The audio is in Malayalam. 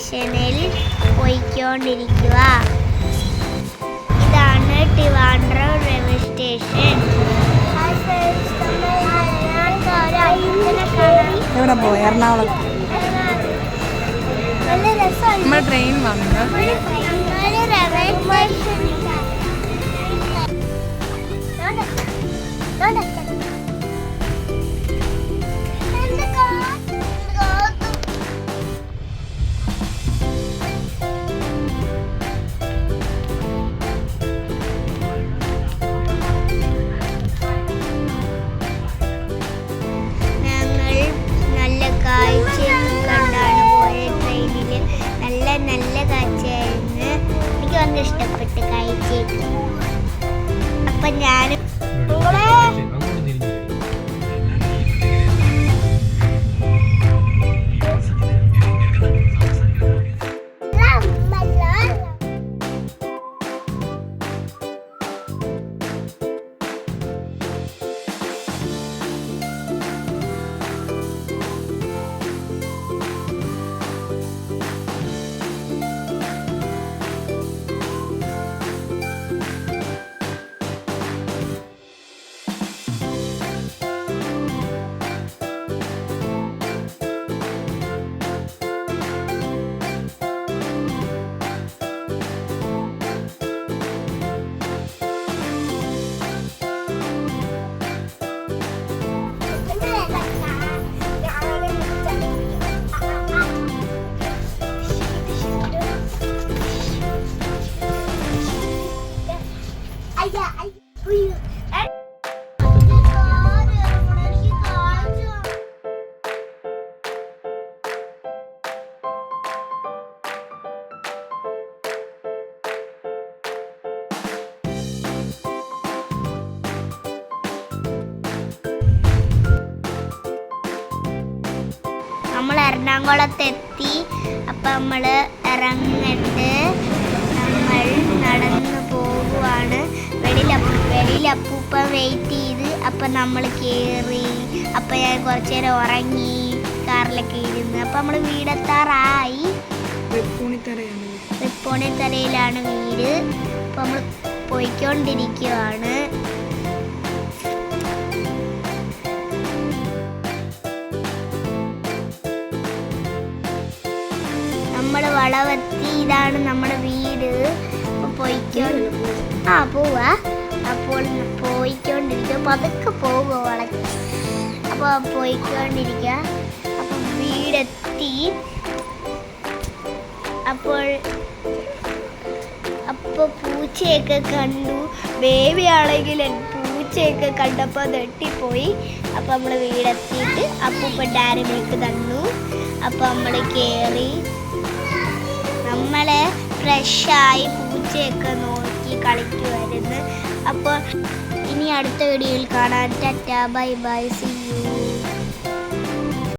സ്റ്റേഷനിൽ പോയിക്കൊണ്ടിരിക്കുക. ഇതാണ് ട്രിവാൻഡ്രം റെയിൽവേ സ്റ്റേഷൻ. എവിടെ പോയി? എറണാകുളത്ത്. നമ്മൾ ട്രെയിൻ വന്നു. ഇഷ്ടപ്പെട്ട് കഴിച്ചേക്ക്. അപ്പൊ ഞാൻ എറണാകുളത്തെത്തി. അപ്പം നമ്മൾ ഇറങ്ങിട്ട് നമ്മൾ നടന്നു പോകുവാണ്. വെളിയിൽ അപ്പൂപ്പൻ വെയിറ്റ് ചെയ്ത്. അപ്പം നമ്മൾ കയറി. അപ്പം ഞാൻ കുറച്ചു നേരം ഉറങ്ങി, കാറിലൊക്കെ ഇരുന്ന്. അപ്പം നമ്മൾ വീടെത്താറായി. തൃപ്പൂണിത്തറയിലാണ് വീട്. അപ്പം നമ്മൾ പോയിക്കൊണ്ടിരിക്കുവാണ്. നമ്മൾ വളവെത്തി. ഇതാണ് നമ്മുടെ വീട്. പോവാ. അപ്പോൾ പോയിക്കൊണ്ടിരിക്കുക. പതുക്കെ പോകുക വളച്ച്. അപ്പോൾ പോയിക്കൊണ്ടിരിക്കുക. അപ്പം വീടെത്തി. അപ്പോൾ പൂച്ചയൊക്കെ കണ്ടു. ബേബിയാണെങ്കിൽ പൂച്ചയൊക്കെ കണ്ടപ്പോൾ നെട്ടിപ്പോയി. അപ്പം നമ്മൾ വീടെത്തിയിട്ട് അപ്പൂപ്പൻ ഡയറി മിൽക്ക് തന്നു. അപ്പം നമ്മൾ കയറി. നമ്മളെ ഫ്രഷായി പൂച്ചയൊക്കെ നോക്കി കളിക്കുമായിരുന്നു. അപ്പോൾ ഇനി അടുത്ത വീഡിയോയിൽ കാണാൻ. Tata, bye bye, see U.